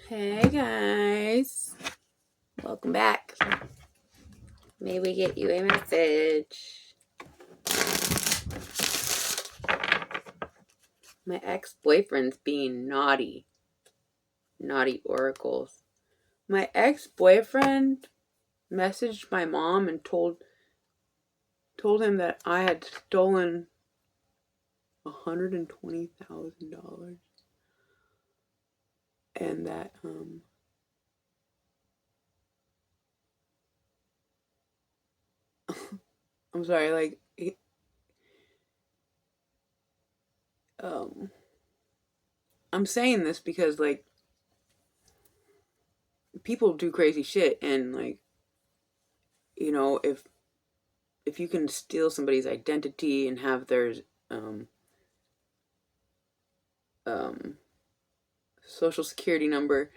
Hey guys, welcome back. May we get you a message? My ex-boyfriend's being naughty. Naughty oracles. My ex-boyfriend messaged my mom and told him that I had stolen $120,000 and that I'm sorry, like I'm saying this because like people do crazy shit, and like, you know, if you can steal somebody's identity and have their um um social security number,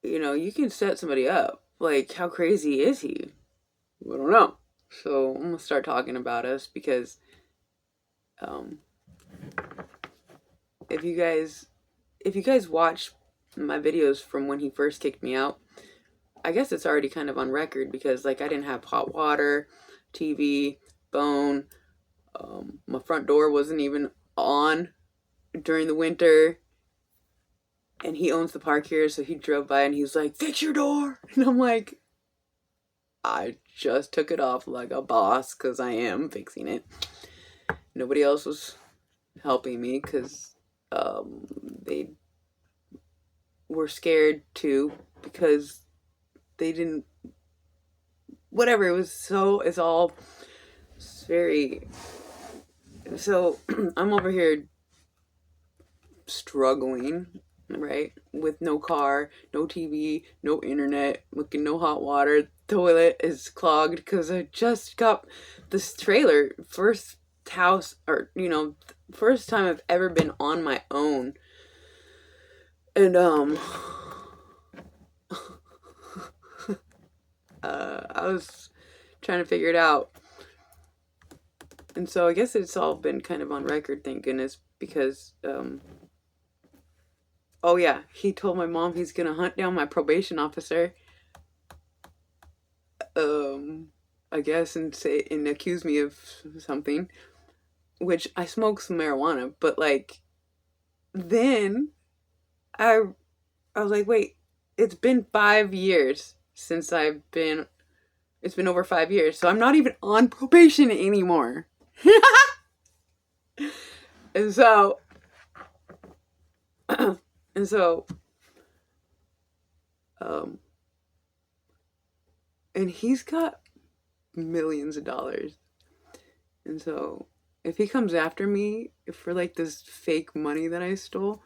you know, you can set somebody up. Like, how crazy is he? I don't know. So I'm gonna start talking about us because um if you guys watch my videos from when he first kicked me out, I guess it's already kind of on record because like I didn't have hot water, TV, phone. My front door wasn't even on during the winter. And he owns the park here, so he drove by and he was like, "Fix your door," and I'm like, I just took it off like a boss because I am fixing it. Nobody else was helping me because they were scared too because they didn't. Whatever, it was so. It's very. So I'm over here struggling, right? With no car, no TV, no internet, looking no hot water. Toilet is clogged because I just got this trailer. First house, or first time I've ever been on my own. And I was trying to figure it out. And so I guess it's all been kind of on record, thank goodness, because oh yeah, he told my mom he's gonna hunt down my probation officer. I guess, and accuse me of something, which I smoke some marijuana, but like then I I was like, wait, it's been 5 years since it's been over 5 years, so I'm not even on probation anymore. and so and so um and he's got millions of dollars. And so if he comes after me for like this fake money that I stole,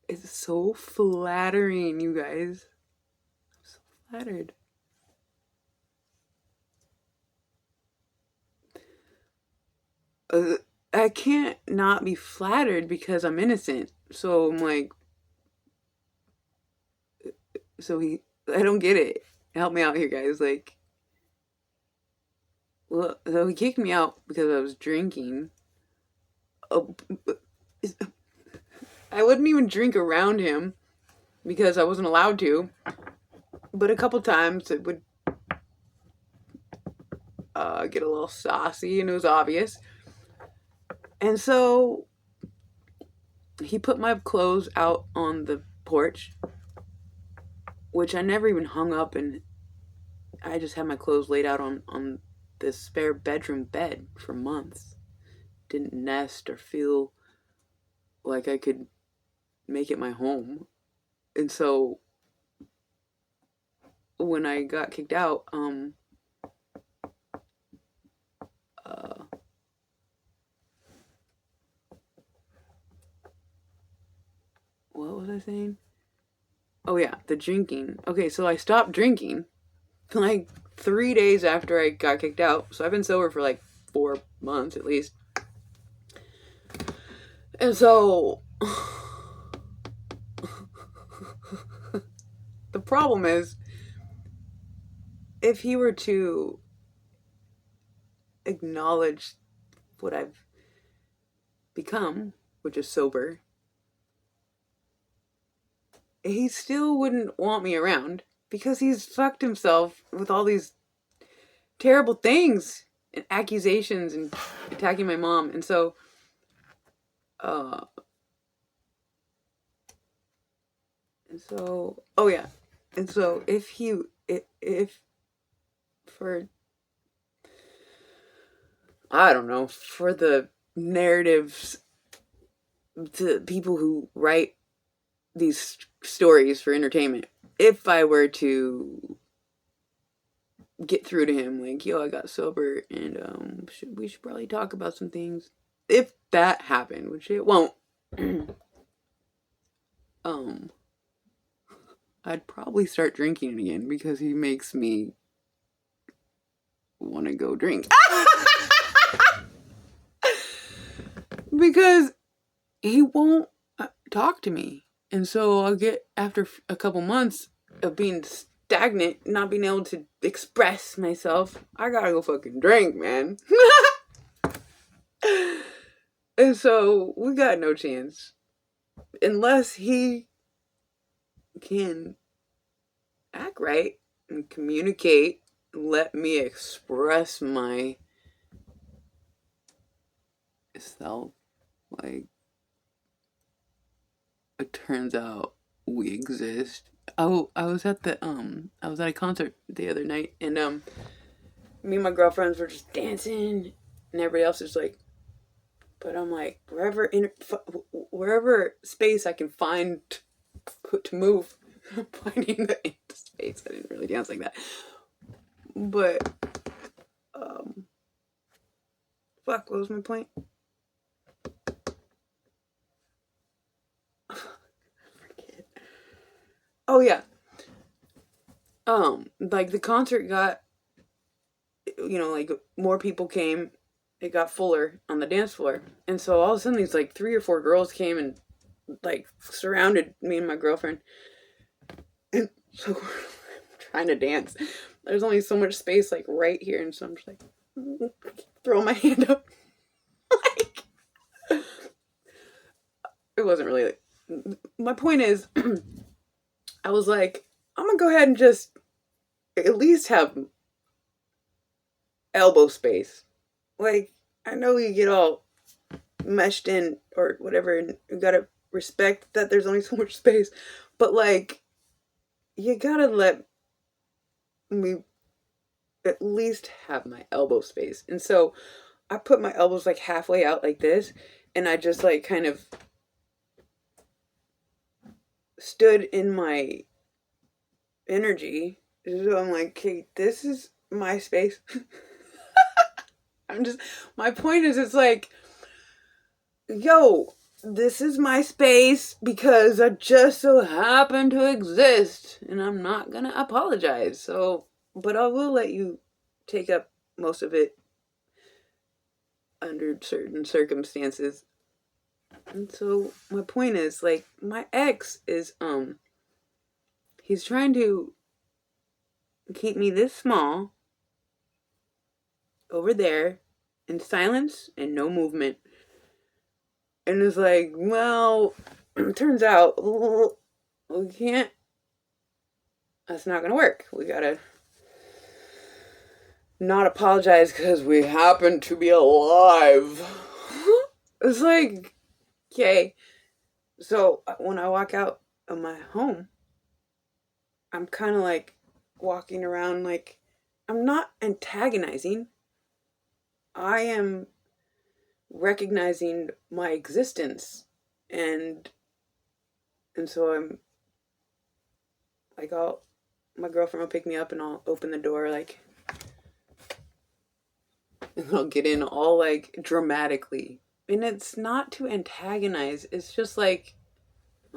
it's so flattering, you guys. I'm so flattered. uh, I can't not be flattered because I'm innocent. So I'm like, I don't get it. Help me out here, guys. Like, well, so he kicked me out because I was drinking. Oh, I wouldn't even drink around him because I wasn't allowed to. But a couple times it would get a little saucy, and it was obvious. And so he put my clothes out on the porch, which I never even hung up, and I just had my clothes laid out on this spare bedroom bed for months. Didn't nest or feel like I could make it my home. And so when I got kicked out, uh, what was I saying? Oh yeah, the drinking. Okay, so I stopped drinking like 3 days after I got kicked out. So I've been sober for like 4 months at least. And so the problem is, if he were to acknowledge what I've become, which is sober, he still wouldn't want me around because he's fucked himself with all these terrible things and accusations and attacking my mom. And so, uh, oh yeah. And so if for, I don't know, for the narratives, to people who write these stories for entertainment, if I were to get through to him, like, yo, I got sober and we should probably talk about some things. If that happened, which it won't, um, I'd probably start drinking again because he makes me want to go drink. Because he won't talk to me. And so I'll get, after a couple months of being stagnant, not being able to express myself, I gotta go fucking drink, man. And so we got no chance. Unless he can act right and communicate, let me express myself. Like, it turns out we exist. Oh, I was at a concert the other night, and me and my girlfriends were just dancing, and everybody else is like, but I'm like, wherever space I can find to move, I'm finding the space. I didn't really dance like that, but fuck, what was my point? Forget. Oh yeah. Like the concert got, like more people came, it got fuller on the dance floor. And so all of a sudden these like 3 or 4 girls came and like surrounded me and my girlfriend. And so we're trying to dance. There's only so much space like right here, and so I'm just like throw my hand up. Like, it wasn't really like, my point is I was like, I'm gonna go ahead and just at least have elbow space. Like, I know you get all meshed in or whatever, and you gotta respect that there's only so much space, but like, you gotta let me at least have my elbow space. And so I put my elbows like halfway out like this, and I just like kind of stood in my energy. So I'm like, okay, this is my space. My point is, it's like, yo, this is my space because I just so happen to exist, and I'm not gonna apologize. So, but I will let you take up most of it under certain circumstances. And so my point is, like, my ex is he's trying to keep me this small over there in silence and no movement. And it's like, well, it turns out we can't, that's not gonna work. We gotta not apologize because we happen to be alive. It's like, okay. So when I walk out of my home, I'm kind of like walking around like, I'm not antagonizing. I am recognizing my existence, and so I'm like, my girlfriend will pick me up and I'll open the door, like, and I'll get in all like dramatically, and it's not to antagonize, it's just like,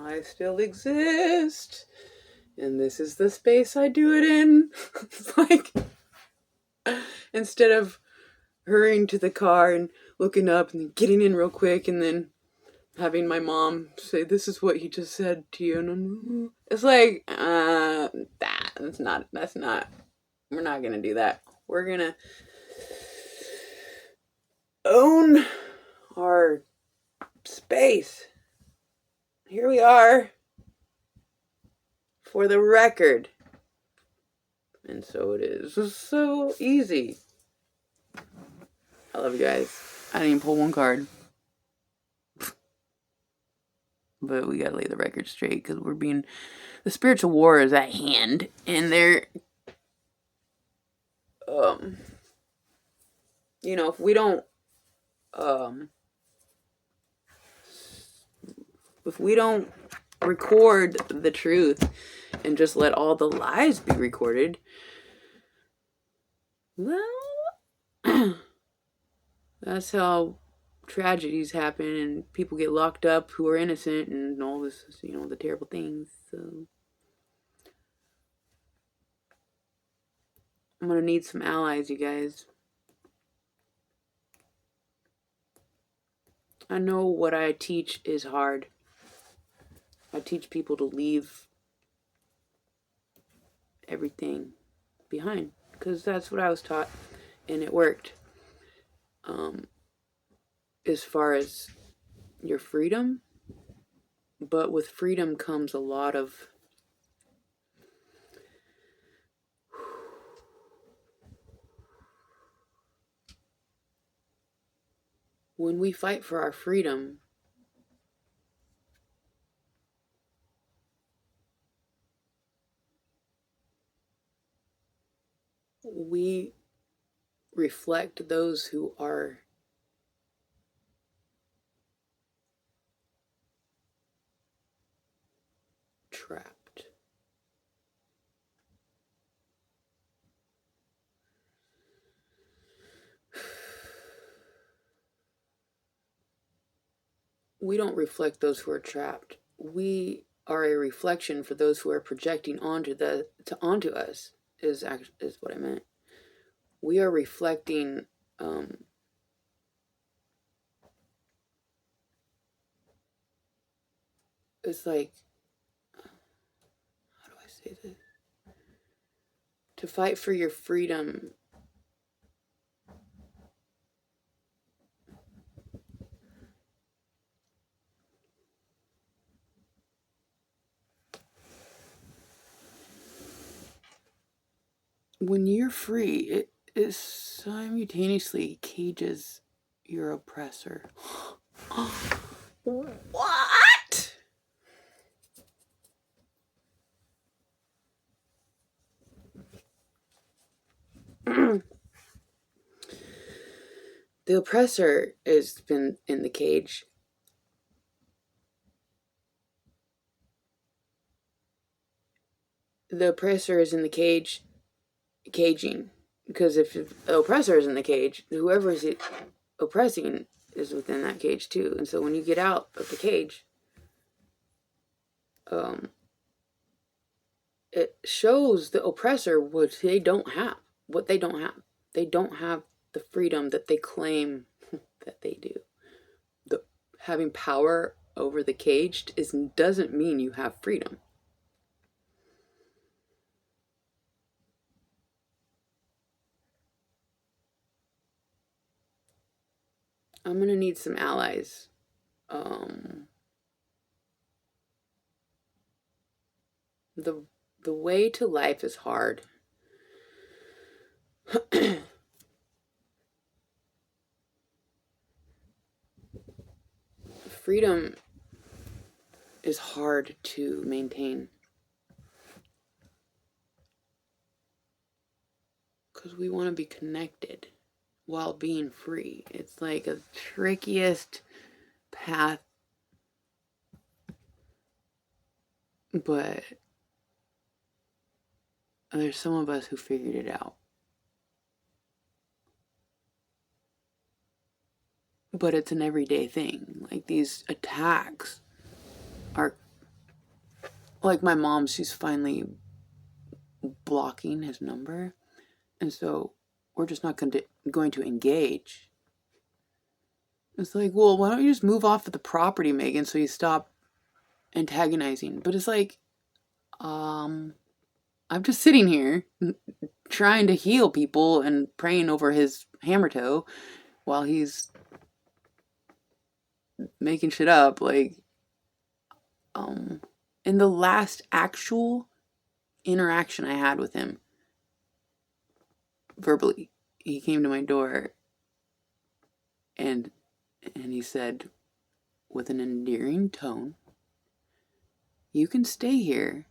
I still exist and this is the space I do it in. It's like, instead of hurrying to the car and looking up and getting in real quick and then having my mom say, this is what he just said to you, and it's like, that's not, we're not gonna do that. We're gonna own our space. Here we are. for the record. And so it is. It's so easy. I love you guys. I didn't even pull one card. But we gotta lay the record straight because the spiritual war is at hand. And they're, if we don't, record the truth and just let all the lies be recorded, well, that's how tragedies happen and people get locked up who are innocent and all this, the terrible things. So I'm gonna need some allies, you guys. I know what I teach is hard. I teach people to leave everything behind because that's what I was taught, and it worked. As far as your freedom, but with freedom comes a lot of when we fight for our freedom, we reflect those who are trapped. We don't reflect those who are trapped. We are a reflection for those who are projecting onto us. Is what I meant. We are reflecting. It's like, how do I say this? To fight for your freedom. When you're free, it simultaneously cages your oppressor. What? The oppressor has been in the cage. The oppressor is in the cage, caging. Because if the oppressor is in the cage, whoever is oppressing is within that cage too. And so when you get out of the cage, it shows the oppressor what they don't have. They don't have the freedom that they claim that they do. Having power over the caged doesn't mean you have freedom. I'm gonna need some allies. The way to life is hard. Freedom is hard to maintain because we want to be connected while being free. It's like a trickiest path, but there's some of us who figured it out. But it's an everyday thing. Like these attacks are like my mom, she's finally blocking his number. And so we're just not going to engage. It's like, well, why don't you just move off of the property, Megan, so you stop antagonizing? But it's like, I'm just sitting here trying to heal people and praying over his hammer toe while he's making shit up. Like, in the last actual interaction I had with him verbally. He came to my door and he said with an endearing tone, "You can stay here,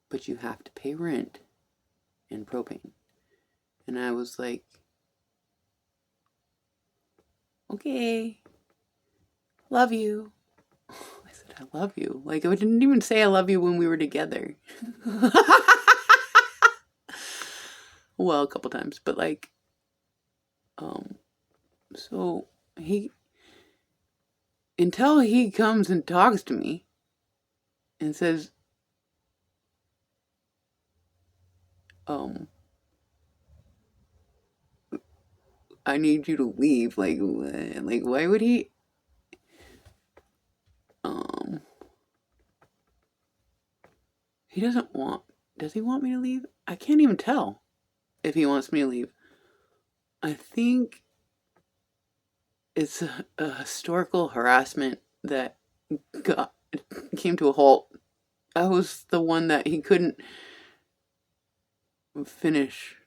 but you have to pay rent and propane." And I was like, "Okay, love you." I said, "I love you." Like, I didn't even say I love you when we were together. Well, a couple times, but like, so until he comes and talks to me and says, "I need you to leave." Like, why would he? He doesn't want. Does he want me to leave? I can't even tell if he wants me to leave. I think it's a historical harassment that came to a halt. I was the one that he couldn't finish,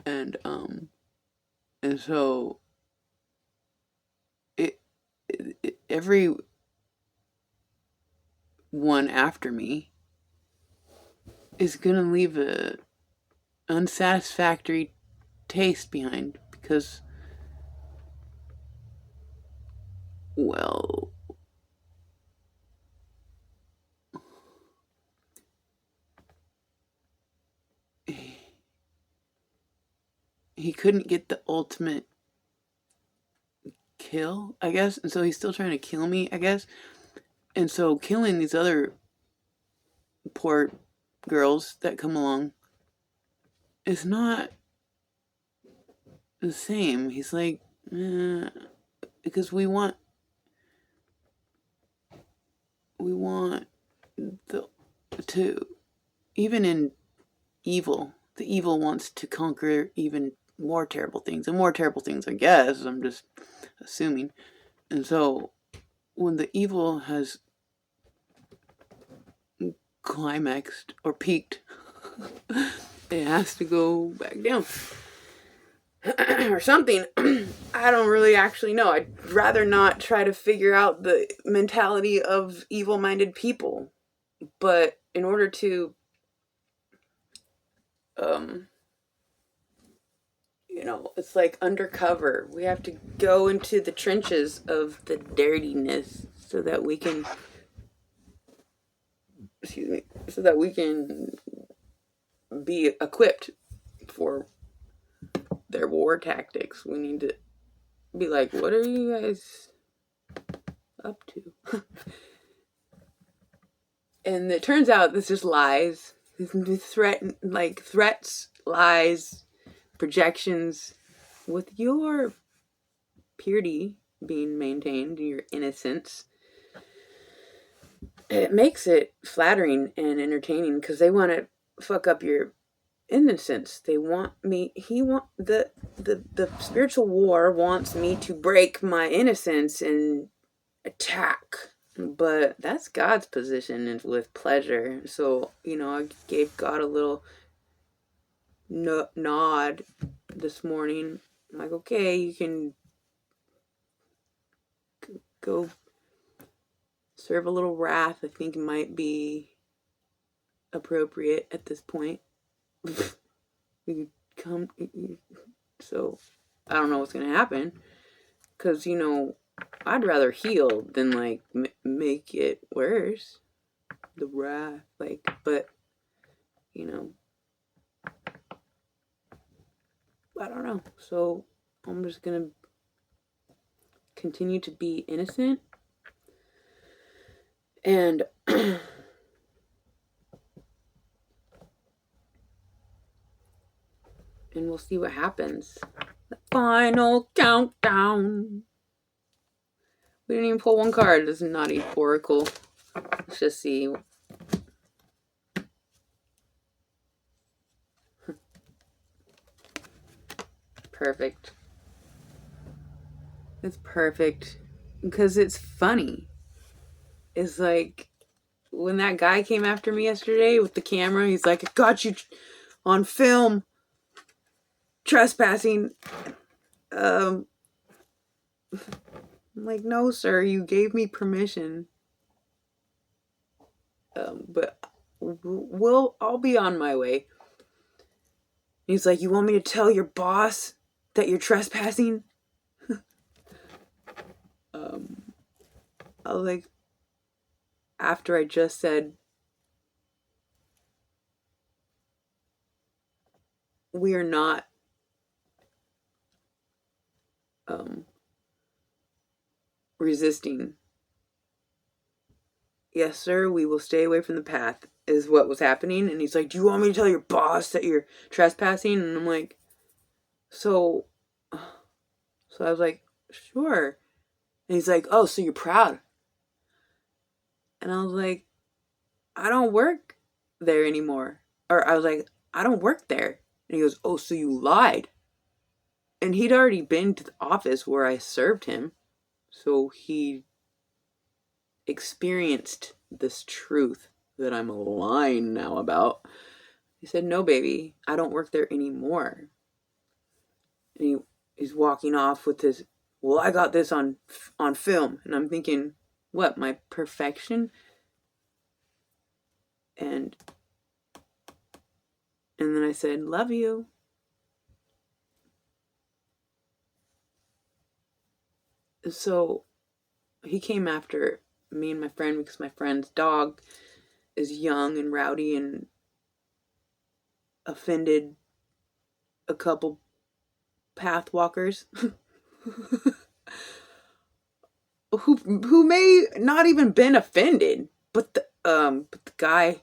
and so every one after me is gonna leave a unsatisfactory taste behind because, well, he couldn't get the ultimate kill, I guess, and so he's still trying to kill me, I guess. And so killing these other poor girls that come along is not the same. He's like, because we want to, even in evil, the evil wants to conquer even more terrible things, and more terrible things, I guess. I'm just assuming. And so when the evil has climaxed or peaked, it has to go back down. Or something. I don't really actually know. I'd rather not try to figure out the mentality of evil-minded people. But in order to, it's like undercover. We have to go into the trenches of the dirtiness so that we can, so that we can be equipped for their war tactics. We need to be like, what are you guys up to? And it turns out this is lies. Threats, lies, projections. With your purity being maintained, your innocence, it makes it flattering and entertaining because they want to fuck up your innocence. They want me. The spiritual war wants me to break my innocence and attack. But that's God's position and with pleasure. So, I gave God a little nod this morning. I'm like, okay, you can go serve a little wrath. I think might be appropriate at this point. You come. So, I don't know what's going to happen. Because, I'd rather heal than, make it worse. The wrath. But, I don't know. So, I'm just going to continue to be innocent. And and we'll see what happens. The final countdown. We didn't even pull one card. This is naughty oracle. Let's just see. Perfect. It's perfect because it's funny. It's like when that guy came after me yesterday with the camera, he's like, I got you on film trespassing. I'm like, no, sir, you gave me permission. But I'll be on my way. He's like, you want me to tell your boss that you're trespassing? I was like, after I just said, we are not resisting. Yes, sir, we will stay away from the path, is what was happening. And he's like, do you want me to tell your boss that you're trespassing? And I'm like, so I was like, sure. And he's like, oh, so you're proud. And I was like, I don't work there anymore. Or I was like, I don't work there. And he goes, oh, so you lied. And he'd already been to the office where I served him. So he experienced this truth that I'm lying now about. He said, no, baby, I don't work there anymore. And he's walking off with his, well, I got this on film. And I'm thinking, what, my perfection? And then I said, love you. So he came after me and my friend because my friend's dog is young and rowdy and offended a couple path walkers who may not even been offended, but the guy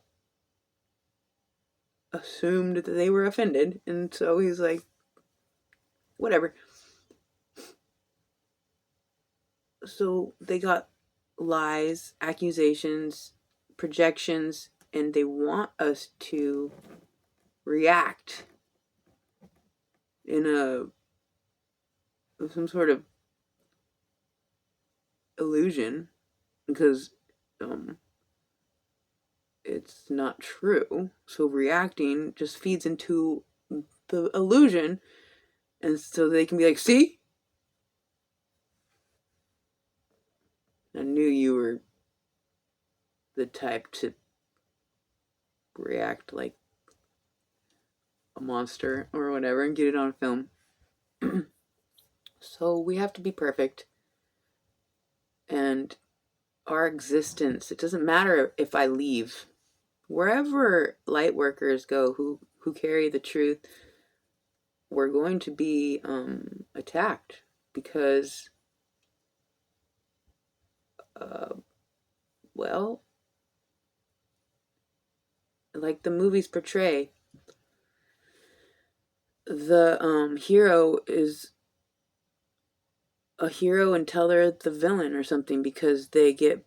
assumed that they were offended, and so he's like, whatever. So they got lies, accusations, projections, and they want us to react in some sort of illusion because it's not true. So reacting just feeds into the illusion, and so they can be like, see, I knew you were the type to react like a monster or whatever and get it on film. So we have to be perfect. And our existence, it doesn't matter if I leave. Wherever light workers go who carry the truth, we're going to be attacked because, well, like the movies portray, the hero is a hero until they're the villain or something because they get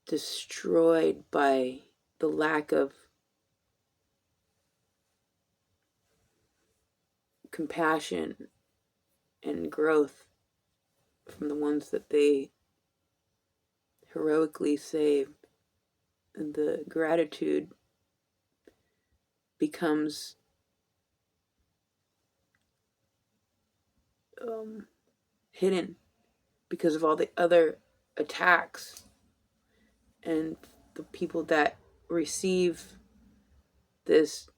destroyed by the lack of compassion and growth from the ones that they heroically saved. And the gratitude becomes hidden because of all the other attacks and the people that receive this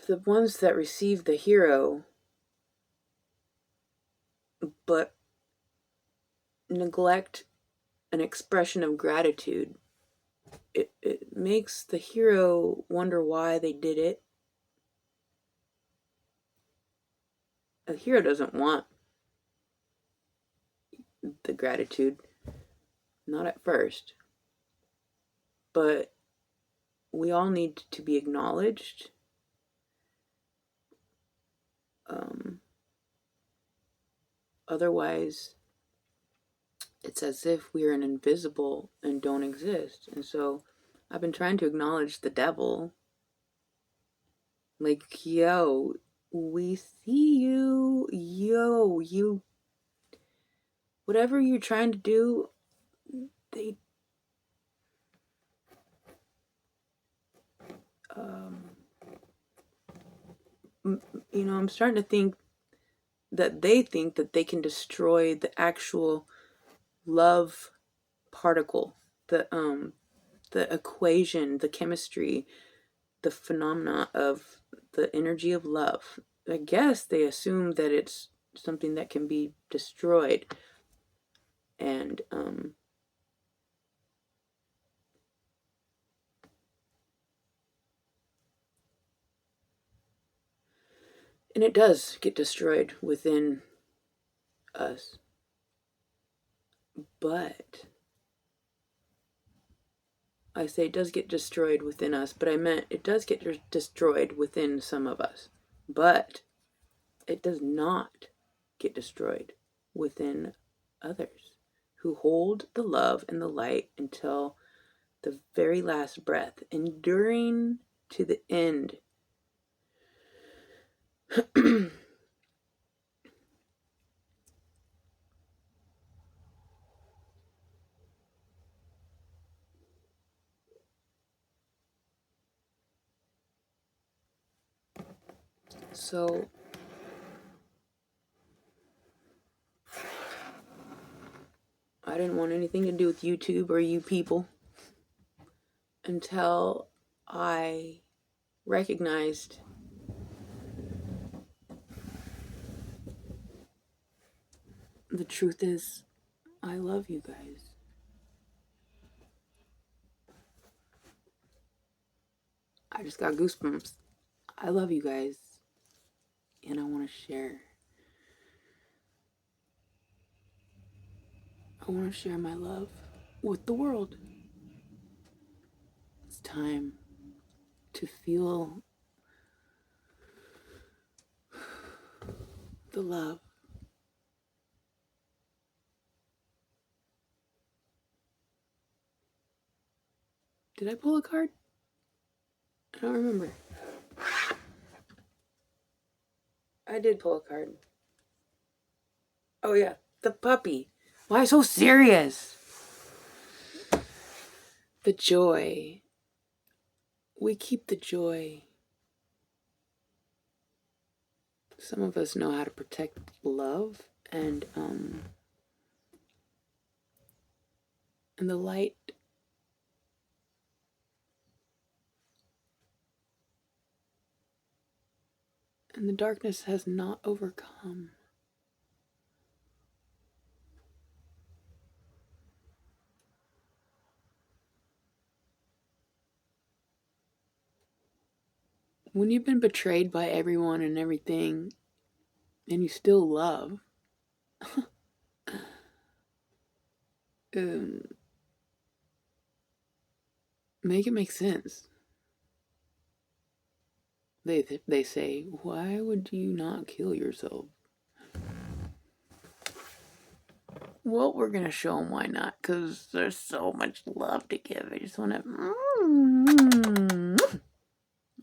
the ones that receive the hero but neglect an expression of gratitude, it makes the hero wonder why they did it. A hero doesn't want the gratitude, not at first, but we all need to be acknowledged. Otherwise, it's as if we're an invisible and don't exist. And so I've been trying to acknowledge the devil. Like, yo, we see you. Yo, you, whatever you're trying to do, they, um, I'm starting to think that they think that they can destroy the actual love particle, the equation, the chemistry, the phenomena of the energy of love. I guess they assume that it's something that can be destroyed. And it does get destroyed within us. But I say it does get destroyed within us, but I meant it does get destroyed within some of us. But it does not get destroyed within others who hold the love and the light until the very last breath, enduring to the end. So I didn't want anything to do with YouTube or you people until I recognized the truth is I love you guys. I just got goosebumps. I love you guys, and I want to share. I want to share my love with the world. It's time to feel the love. Did I pull a card? I don't remember. I did pull a card. Oh yeah, the puppy. Why so serious? The joy. We keep the joy. Some of us know how to protect love and the light. And the darkness has not overcome. When you've been betrayed by everyone and everything, and you still love, make it make sense. They say, why would you not kill yourself? Well, we're gonna show them why not, because there's so much love to give. I just want to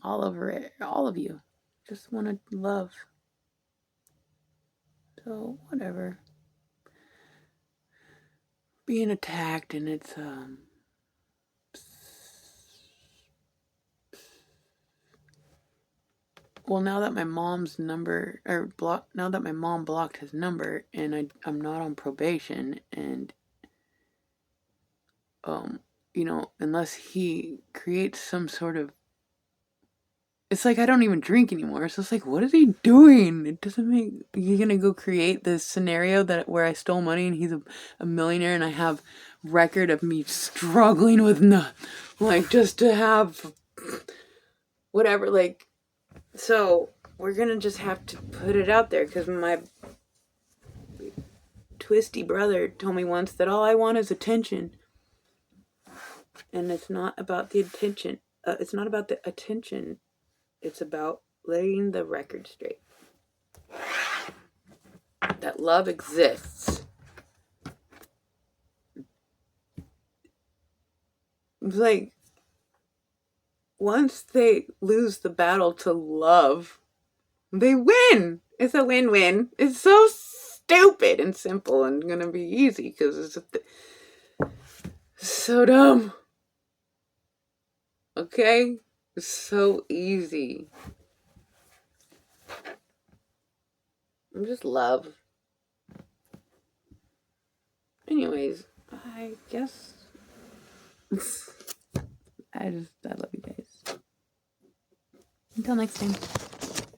all over it, all of you. Just want to love. So whatever. Being attacked and it's well, now that my mom's number now that my mom blocked his number and I'm not on probation and unless he creates some sort of, it's like I don't even drink anymore. So it's like, what is he doing? It doesn't make, you're gonna go create this scenario that where I stole money and he's a millionaire and I have record of me struggling with just to have whatever, like, so we're gonna just have to put it out there because my twisty brother told me once that all I want is attention. And it's not about the attention. It's not about the attention. It's about laying the record straight. That love exists. It's like, once they lose the battle to love, They win. It's a win-win. It's so stupid and simple and gonna be easy because it's so dumb. Okay? It's so easy. I'm just love. Anyways, I guess I love you guys. Until next time.